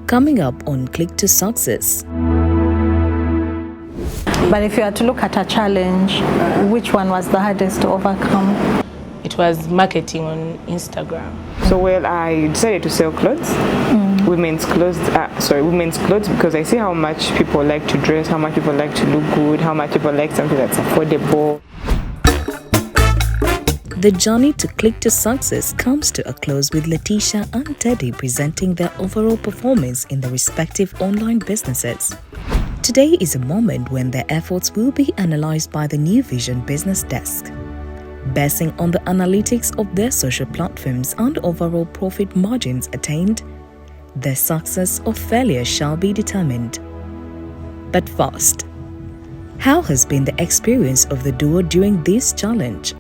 Coming up on Click to Success. But if you had to look at a challenge, which one was the hardest to overcome? It was marketing on Instagram. So I decided to sell clothes, women's clothes because I see how much people like to dress, how much people like to look good, how much people like something that's affordable. The journey to Click to Success comes to a close with Letitia and Teddy presenting their overall performance in their respective online businesses. Today is a moment when their efforts will be analyzed by the New Vision Business Desk. Basing on the analytics of their social platforms and overall profit margins attained, their success or failure shall be determined. But first, how has been the experience of the duo during this challenge?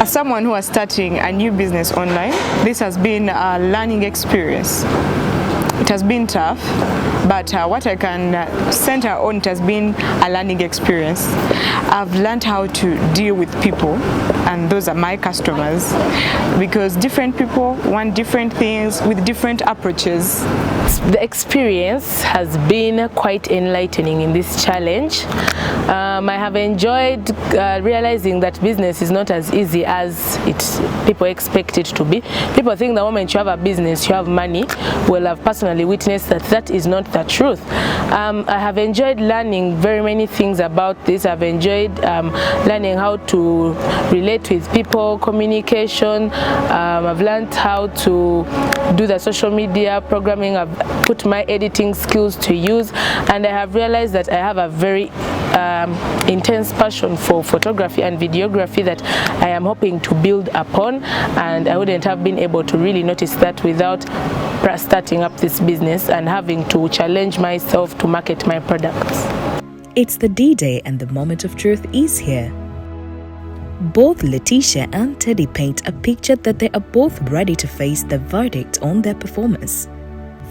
As someone who is starting a new business online, this has been a learning experience. It has been tough, but what I can center on, it has been a learning experience. I've learned how to deal with people, and those are my customers, because different people want different things with different approaches. The experience has been quite enlightening in this challenge. I have enjoyed realizing that business is not as easy as people expect it to be. People think the moment you have a business, you have money. Well, I've personally witnessed that is not the truth. I have enjoyed learning very many things about this. I've enjoyed learning how to relate with people, communication. I've learned how to do the social media programming. I've put my editing skills to use, and I have realized that I have a very intense passion for photography and videography that I am hoping to build upon, and I wouldn't have been able to really notice that without starting up this business and having to challenge myself to market my products. It's the D-Day and the moment of truth is here. Both Letitia and Teddy paint a picture that they are both ready to face the verdict on their performance.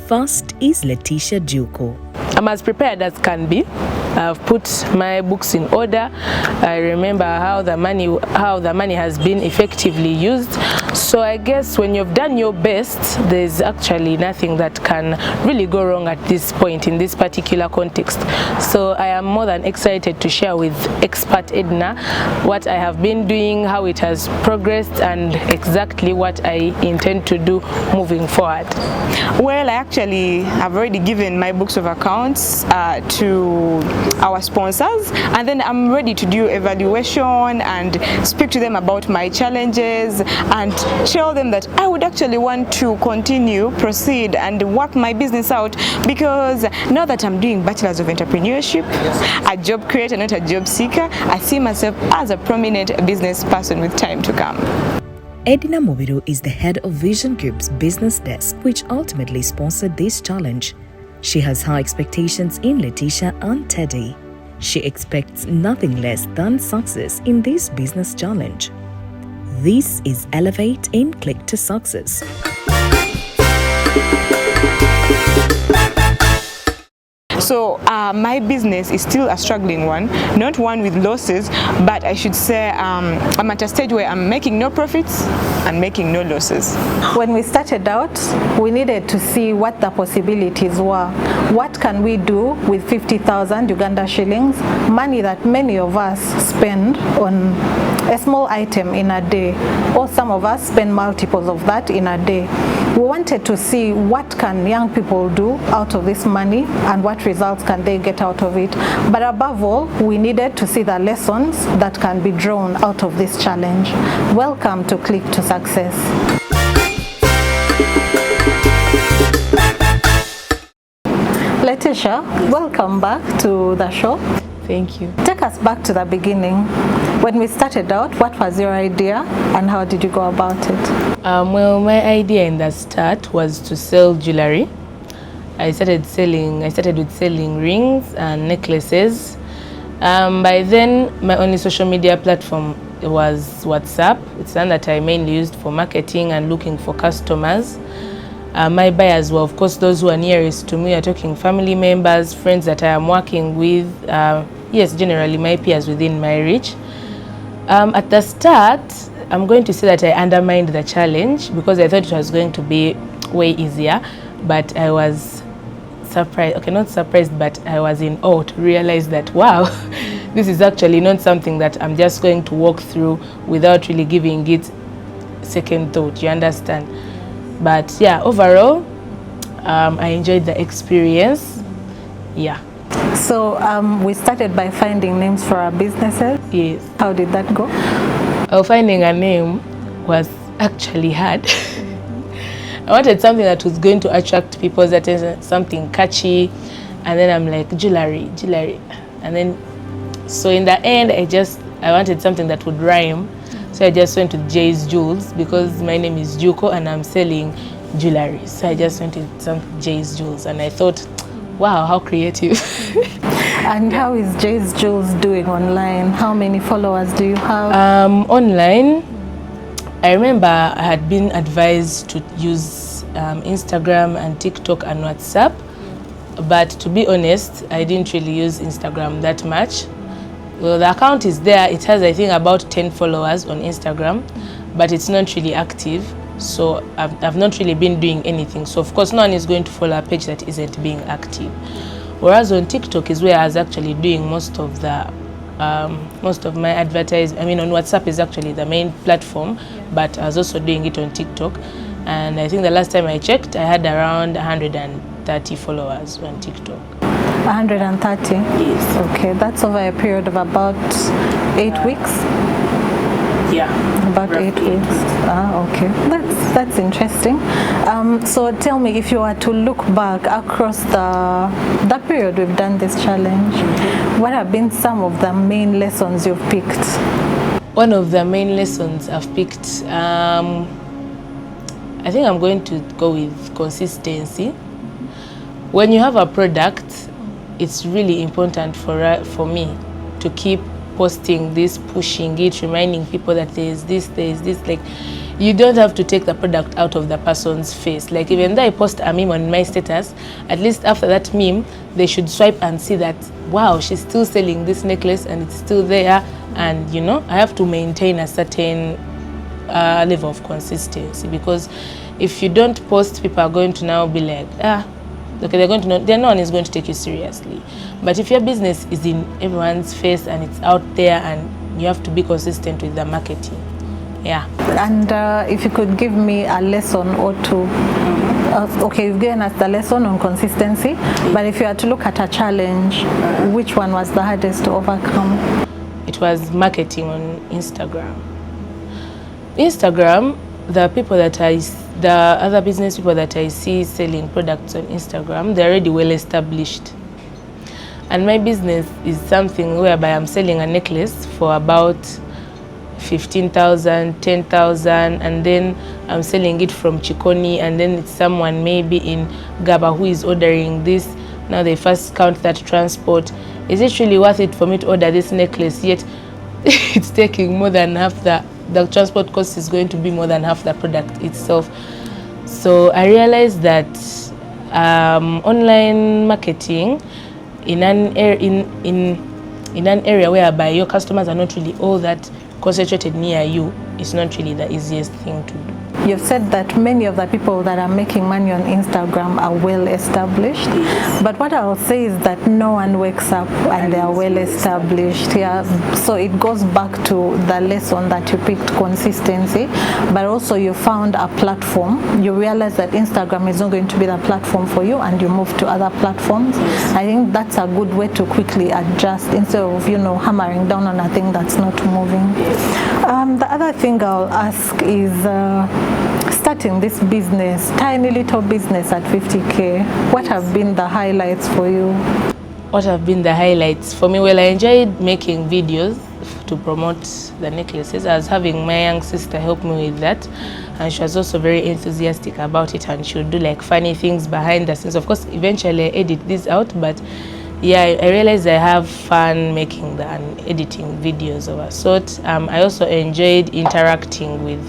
First is Letitia Juko. I'm as prepared as can be. I've put my books in order. I remember how the money has been effectively used. So I guess when you've done your best, there's actually nothing that can really go wrong at this point in this particular context. So I am more than excited to share with expert Edna what I have been doing, how it has progressed, and exactly what I intend to do moving forward. Well, I actually have already given my books of accounts to our sponsors, and then I'm ready to do evaluation and speak to them about my challenges and tell them that I would actually want to proceed and work my business out, because now that I'm doing Bachelors of Entrepreneurship, a job creator, not a job seeker, I see myself as a prominent business person with time to come. Edina Mobiru is the head of Vision Group's business desk, which ultimately sponsored this challenge. She has high expectations in Letitia and Teddy. She expects nothing less than success in this business challenge. This is Elevate in Click to Success. So my business is still a struggling one, not one with losses, but I should say I'm at a stage where I'm making no profits and making no losses. When we started out, we needed to see what the possibilities were. What can we do with 50,000 Uganda shillings, money that many of us spend on a small item in a day, or some of us spend multiples of that in a day. We wanted to see what can young people do out of this money and what results can they get out of it. But above all, we needed to see the lessons that can be drawn out of this challenge. Welcome to Click to Success. Letitia, welcome back to the show. Thank you. Take us back to the beginning. When we started out, what was your idea and how did you go about it? Well, my idea in the start was to sell jewelry. I started with selling rings and necklaces. By then, my only social media platform was WhatsApp. It's one that I mainly used for marketing and looking for customers. My buyers were, of course, those who are nearest to me. I'm talking family members, friends that I am working with. Yes, generally my peers within my reach. At the start, I'm going to say that I undermined the challenge because I thought it was going to be way easier, but I was surprised, okay, not surprised, but I was in awe to realize that, wow, this is actually not something that I'm just going to walk through without really giving it second thought, you understand? But yeah, overall, I enjoyed the experience, yeah. So we started by finding names for our businesses. Yes. How did that go? Finding a name was actually hard. I wanted something that was going to attract people's attention, something catchy, and then I'm like, jewelry. And then, so in the end, I wanted something that would rhyme. So I just went to Jay's Jewels because my name is Juko and I'm selling jewelry. So I just went to some Jay's Jewels and I thought, wow, how creative. And how is Jay's Jewels doing online? How many followers do you have? Online, I remember I had been advised to use Instagram and TikTok and WhatsApp. But to be honest, I didn't really use Instagram that much. Well, the account is there. It has, I think, about 10 followers on Instagram, but it's not really active. So I've not really been doing anything. So of course, no one is going to follow a page that isn't being active. Whereas on TikTok is where I was actually doing most of my advertising. I mean, on WhatsApp is actually the main platform, but I was also doing it on TikTok. And I think the last time I checked, I had around 130 followers on TikTok. 130? Yes. Okay, that's over a period of about 8 weeks? Yeah. About roughly 8 weeks. Okay. That's interesting. So tell me, if you were to look back across that period we've done this challenge, what have been some of the main lessons you've picked? One of the main lessons I've picked, I think I'm going to go with consistency. When you have a product, it's really important for me to keep posting this, pushing it, reminding people that there's this. Like, you don't have to take the product out of the person's face. Like, even though I post a meme on my status, at least after that meme, they should swipe and see that, wow, she's still selling this necklace and it's still there. And, you know, I have to maintain a certain level of consistency, because if you don't post, people are going to now be like, okay, they're going to know, no one is going to take you seriously. But if your business is in everyone's face and it's out there, and you have to be consistent with the marketing. Yeah. And if you could give me a lesson or two. Okay, you've given us the lesson on consistency, but if you had to look at a challenge, which one was the hardest to overcome? It was marketing on Instagram. Instagram, the other business people that I see selling products on Instagram, they're already well established. And my business is something whereby I'm selling a necklace for about 15,000, 10,000, and then I'm selling it from Chikoni, and then it's someone maybe in Gaba who is ordering this. Now they first count that transport. Is it really worth it for me to order this necklace, yet it's taking more than half the transport cost is going to be more than half the product itself. So I realized that online marketing in an area whereby your customers are not really all that concentrated near you is not really the easiest thing to do. You've said that many of the people that are making money on Instagram are well established, but what I'll say is that no one wakes up and they are well established. Yeah, so it goes back to the lesson that you picked, consistency, but also you found a platform. You realize that Instagram is not going to be the platform for you, and you move to other platforms. I think that's a good way to quickly adjust instead of, you know, hammering down on a thing that's not moving. The other thing I'll ask is starting this business, tiny little business at 50K. What have been the highlights for you? What have been the highlights for me? Well, I enjoyed making videos to promote the necklaces. I was having my young sister help me with that, and she was also very enthusiastic about it, and she would do like funny things behind the scenes. Of course, eventually I edit this out, but yeah, I realized I have fun making and editing videos of a sort. I also enjoyed interacting with,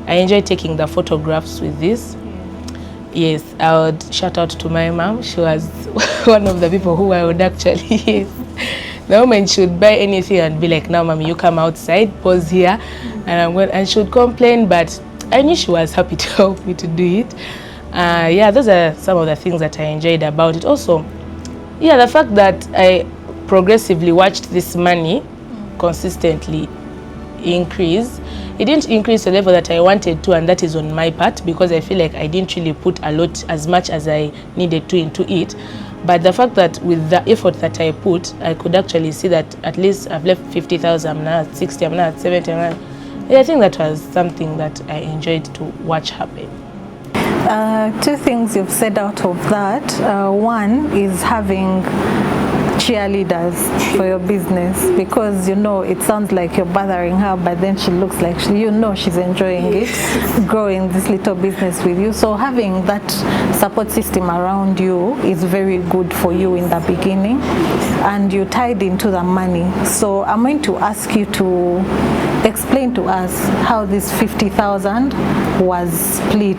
I enjoyed taking the photographs with this. Yes, I would shout out to my mom. She was one of the people who I would actually, yes. The moment she would buy anything and be like, now mommy, you come outside, pause here, and she would complain, but I knew she was happy to help me to do it. Yeah, those are some of the things that I enjoyed about it. Also, yeah, the fact that I progressively watched this money consistently increase. It didn't increase to the level that I wanted to, and that is on my part, because I feel like I didn't really put as much as I needed to into it. But the fact that with the effort that I put, I could actually see that at least I've left 50,000, I'm now at 60, I'm now at 70, yeah, I think that was something that I enjoyed to watch happen. Two things you've said out of that. One is having cheerleaders for your business, because it sounds like you're bothering her, but then she looks like she's enjoying it, growing this little business with you. So having that support system around you is very good for you in the beginning, and you tied into the money. So I'm going to ask you to explain to us how this 50,000 was split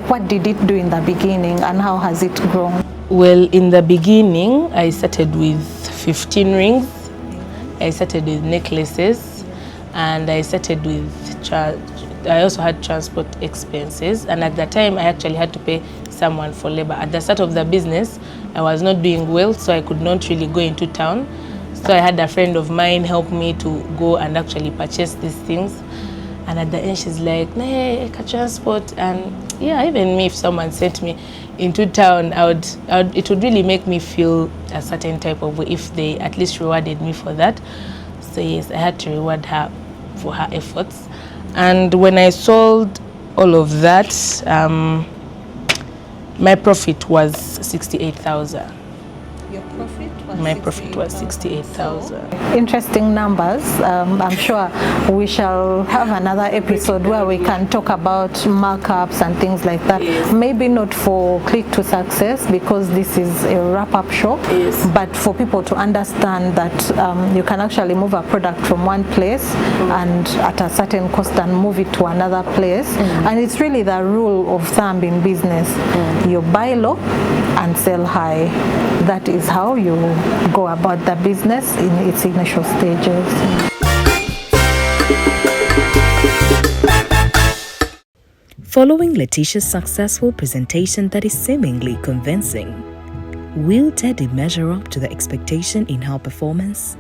what did it do in the beginning, and how has it grown? Well, in the beginning, I started with 15 rings, I started with necklaces, and I started with I also had transport expenses, and at that time I actually had to pay someone for labor. At the start of the business, I was not doing well, so I could not really go into town. So I had a friend of mine help me to go and actually purchase these things. And at the end, she's like, "Hey, I can transport." And yeah, even me, if someone sent me into town, it would really make me feel a certain type of way if they at least rewarded me for that. So yes, I had to reward her for her efforts. And when I sold all of that, my profit was 68,000. Your profit was My profit was 68,000. Interesting numbers. I'm sure we shall have another episode where we can talk about markups and things like that. Yes. Maybe not for Click to Success, because this is a wrap-up shop, Yes. but for people to understand that you can actually move a product from one place and at a certain cost and move it to another place. And it's really the rule of thumb in business. You buy low and sell high. That is how you go about the business in its initial stages. Following Letitia's successful presentation that is seemingly convincing, will Teddy measure up to the expectation in her performance?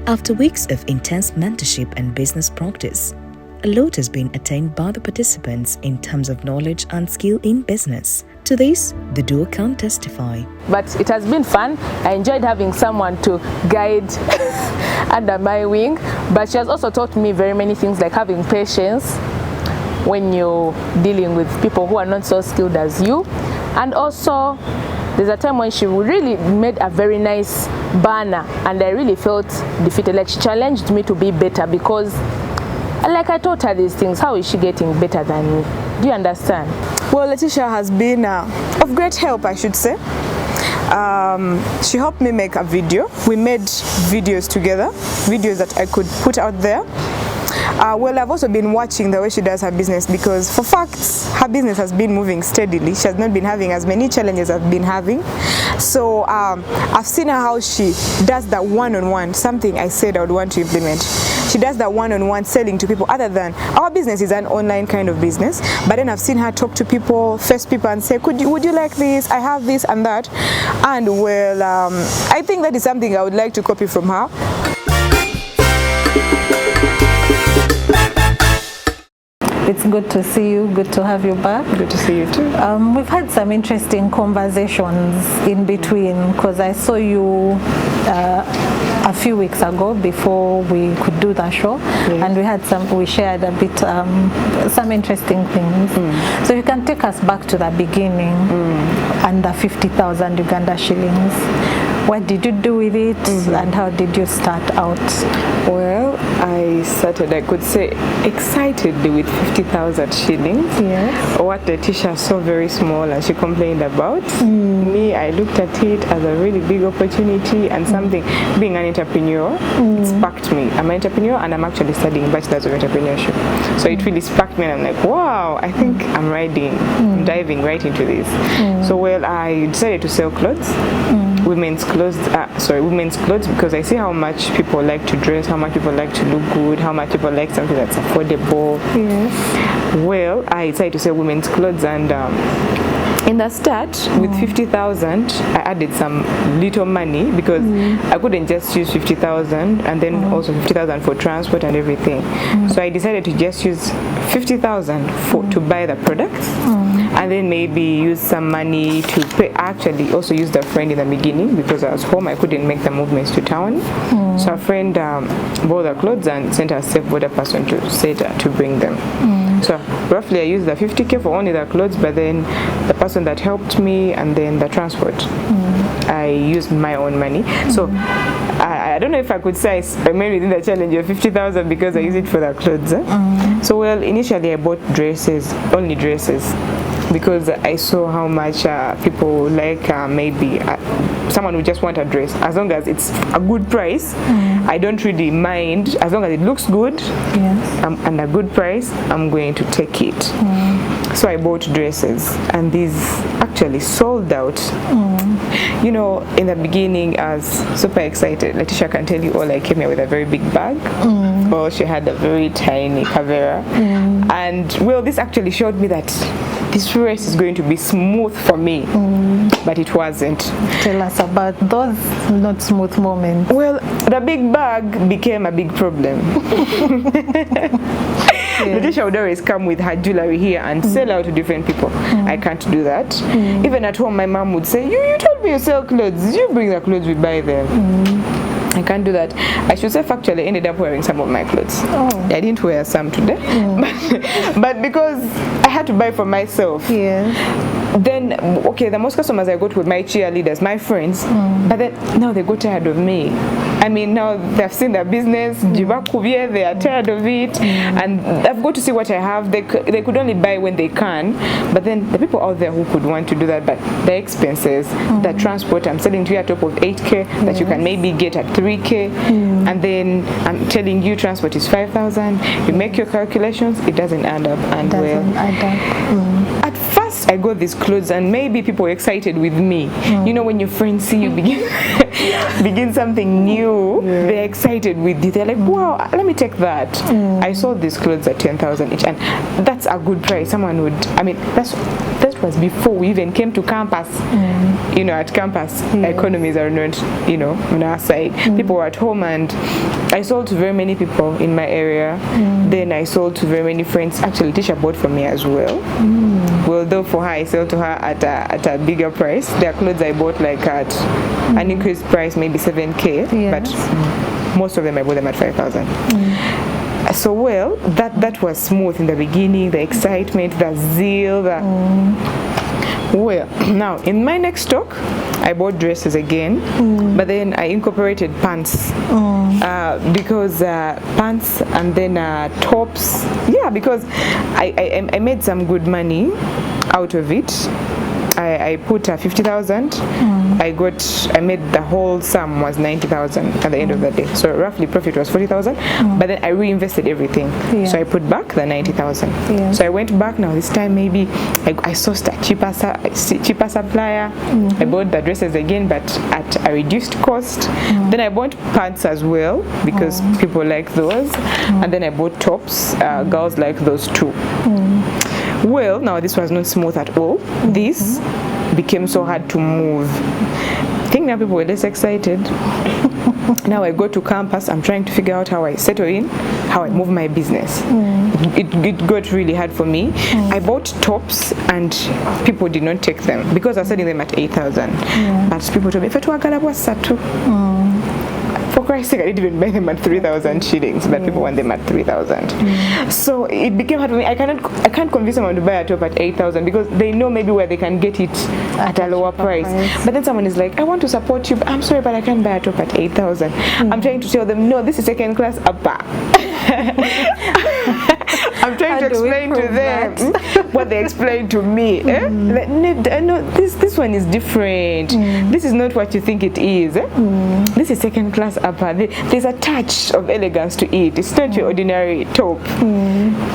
After weeks of intense mentorship and business practice, a lot has been attained by the participants in terms of knowledge and skill in business. To this, the duo can testify. But it has been fun. I enjoyed having someone to guide under my wing. But she has also taught me very many things, like having patience when you're dealing with people who are not so skilled as you. And also, there's a time when she really made a very nice banner, and I really felt defeated. Like, she challenged me to be better, because like I taught her these things. How is she getting better than me? Do you understand? Well, Letitia has been of great help, I should say. She helped me make a video. We made videos together, videos that I could put out there. Well, I've also been watching the way she does her business, because for facts, her business has been moving steadily. She has not been having as many challenges as I've been having. So I've seen her how she does that one-on-one, something I said I would want to implement. She does that one-on-one selling to people. Other than our business is an online kind of business, but then I've seen her talk to people, face people, and say, would you like this? I have this and that. And well, I think that is something I would like to copy from her. It's good to see you, good to have you back. Good to see you too. We've had some interesting conversations in between, because I saw you a few weeks ago before we could do the show, and we shared a bit some interesting things. So you can take us back to the beginning and the 50,000 Uganda shillings. What did you do with it, and how did you start out? Well, I started, I could say, excitedly with 50,000 shillings. Yes. What Letitia saw very small and she complained about. Me, I looked at it as a really big opportunity and something. Being an entrepreneur, it sparked me. I'm an entrepreneur and I'm actually studying bachelor's of entrepreneurship. So it really sparked me, and I'm like, wow, I think I'm I'm diving right into this. So well, I decided to sell clothes. Women's clothes, because I see how much people like to dress, how much people like to look good, how much people like something that's affordable. Yes. Well, I decided to sell women's clothes, and in the start, with 50,000, I added some little money because I couldn't just use 50,000 and then also 50,000 for transport and everything. So I decided to just use 50,000 to buy the products, and then maybe use some money to pay. Actually, also used a friend in the beginning because I was home. I couldn't make the movements to town. So a friend bought the clothes and sent a safe border person to bring them. So roughly I used the 50K for only the clothes, but then the person that helped me and then the transport, I used my own money. So I don't know if I could say I made within the challenge of 50,000 because I used it for the clothes. So well, initially I bought dresses, only dresses, because I saw how much people like maybe someone would just want a dress. As long as it's a good price, I don't really mind. As long as it looks good and a good price, I'm going to take it. So I bought dresses, and these actually sold out. You know, in the beginning I was super excited. Letitia can tell you all, I came here with a very big bag. Well, she had a very tiny Kavera. And well, this actually showed me that this race is going to be smooth for me, but it wasn't. Tell us about those not smooth moments. Well, the big bag became a big problem. Letitia would always come with her jewelry here and sell out to different people. I can't do that. Even at home, my mom would say, you told me you sell clothes. You bring the clothes, we buy them. I can't do that. I should say actually ended up wearing some of my clothes. I didn't wear some today, but because I had to buy for myself. Then, okay, the most customers I got were my cheerleaders, my friends, but then now they got tired of me. I mean, now they've seen their business, they are tired of it, and I've got to see what I have. They could only buy when they can, but then the people out there who could want to do that, but the expenses, the transport, I'm selling to you at top of 8K, that you can maybe get at 3K, and then I'm telling you transport is 5,000. You make your calculations, it doesn't add up, and at first I got these clothes and maybe people were excited with me. You know, when your friends see you begin something new, they're excited with you. They're like, wow, let me take that. I sold these clothes at 10,000 each, and that's a good price. Someone would, I mean, that was before we even came to campus. You know, at campus, economies are not, you know, on our side. People were at home, and I sold to very many people in my area. Then I sold to very many friends. Actually, Tisha bought for me as well. Well, though for her, I sold to her at a bigger price. Their clothes I bought like at an increased price, maybe 7K, but most of them I bought them at 5,000. So well, that was smooth in the beginning, the excitement, the zeal, well, now in my next stock, I bought dresses again, but then I incorporated pants because pants and then tops. Yeah, because I made some good money out of it. I put 50,000. I made the whole sum was 90,000 at the end of the day. So roughly profit was 40,000. But then I reinvested everything. So I put back the 90,000. So I went back now. This time maybe I sourced a cheaper supplier. I bought the dresses again, but at a reduced cost. Then I bought pants as well because people like those. And then I bought tops. Girls like those too. Well, now this was not smooth at all. This became so hard to move. I think now people were less excited. Now I go to campus, I'm trying to figure out how I settle in, how I move my business. It got really hard for me. I bought tops and people did not take them because I was selling them at 8,000. But people told me, for Christ's sake, I didn't even buy them at 3,000 shillings, but people want them at 3,000. So it became hard for me. I can't convince someone to buy a top at 8,000 because they know maybe where they can get it at a lower price. But then someone is like, I want to support you, but I'm sorry, but I can't buy a top at 8,000. I'm trying to tell them, no, this is second class upper. I'm trying to explain to them what they explained to me. Like, no, this one is different. This is not what you think it is. This is second class upper. There's a touch of elegance to it. It's not your ordinary top.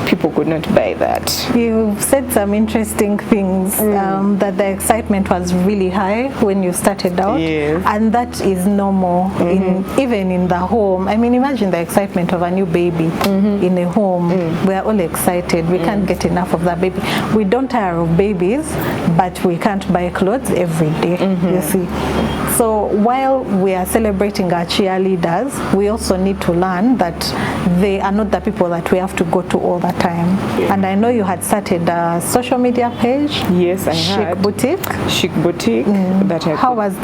People could not buy that. You've said some interesting things, that the excitement was really high when you started out, and that is normal even in the home. I mean, imagine the excitement of a new baby in a home. We're all excited. We can't get enough of that baby. We don't tire of babies, but we can't buy clothes every day, you see. So while we are celebrating our cheerleaders, we also need to learn that they are not the people that we have to go to all the time. And I know you had started a social media page. Yes, I had. Chic Boutique. How is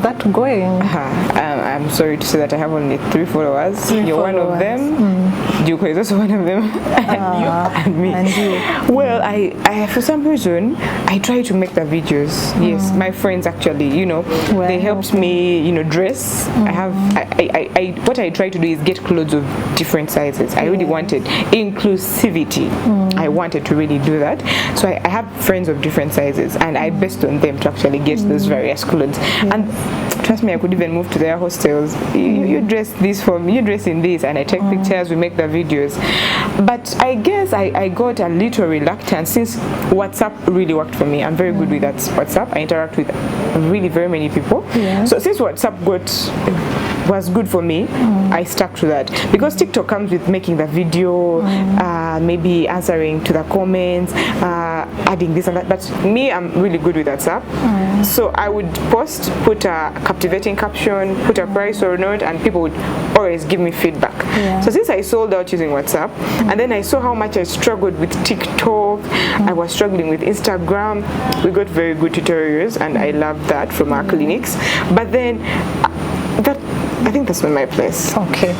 that going? I'm sorry to say that I have only 3 followers. You're one of them. Duko is also one of them. And you and me. And you. Well, I for some reason I try to make the videos. Yes, my friends actually, they helped me, dress. What I try to do is get clothes of different sizes. I really wanted inclusivity. I wanted to really do that. So I have friends of different sizes, and I based on them to actually get those various clothes. And trust me, I could even move to their hostels. You dress this for me, you dress in this, and I take pictures, we make the videos. But I guess I got a little reluctant since WhatsApp really worked for me. I'm very good with that WhatsApp. I interact with really very many people. So since WhatsApp was good for me, I stuck to that. Because TikTok comes with making the video, maybe answering to the comments, adding this and that. But me, I'm really good with WhatsApp. So I would post, put a captivating caption, put a price or not, and people would always give me feedback. So since I sold out using WhatsApp, and then I saw how much I struggled with TikTok, I was struggling with Instagram. We got very good tutorials, and I loved that from our clinics. But then I think that's not my place. Okay.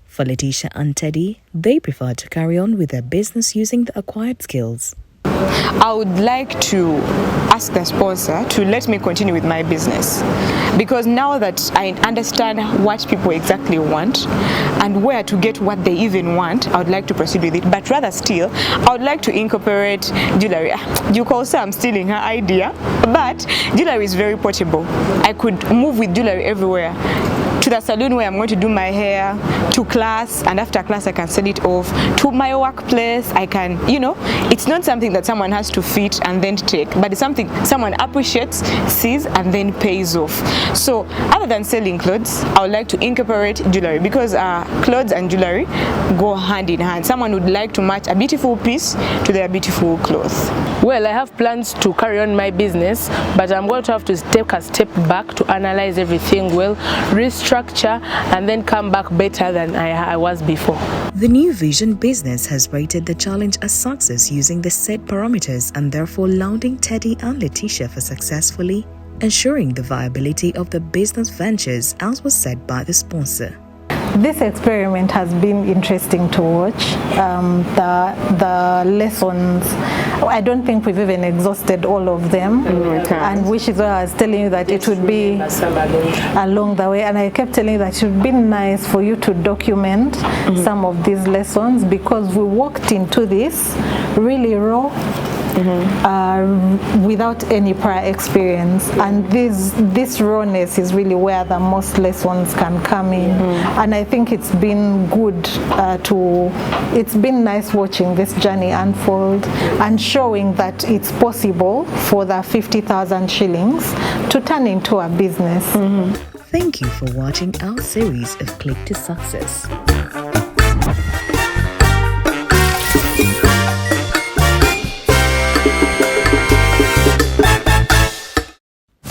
For Letitia and Teddy, they prefer to carry on with their business using the acquired skills. I would like to ask the sponsor to let me continue with my business, because now that I understand what people exactly want and where to get what they even want, I would like to proceed with it. But rather still, I would like to incorporate jewelry. You call say I'm stealing her idea, but jewelry is very portable. I could move with jewelry everywhere. To the salon where I'm going to do my hair, to class, and after class I can send it off, to my workplace. I can, it's not something that someone has to fit and then take, but it's something someone appreciates, sees, and then pays off. So other than selling clothes, I would like to incorporate jewelry, because clothes and jewelry go hand in hand. Someone would like to match a beautiful piece to their beautiful clothes. Well, I have plans to carry on my business, but I'm going to have to take a step back to analyze everything well, restructure, and then come back better than I was before. The New Vision business has rated the challenge as success using the set parameters, and therefore lauding Teddy and Letitia for successfully ensuring the viability of the business ventures, as was said by the sponsor. This experiment has been interesting to watch. The lessons, I don't think we've even exhausted all of them, and which is why I was telling you that it would be along the way, and I kept telling you that it would be nice for you to document some of these lessons, because we walked into this really raw, without any prior experience, and this rawness is really where the most lessons can come in. And I think it's been good it's been nice watching this journey unfold and showing that it's possible for the 50,000 shillings to turn into a business. Thank you for watching our series of Click to Success.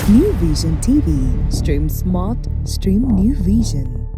New Vision TV. Stream smart, stream New Vision.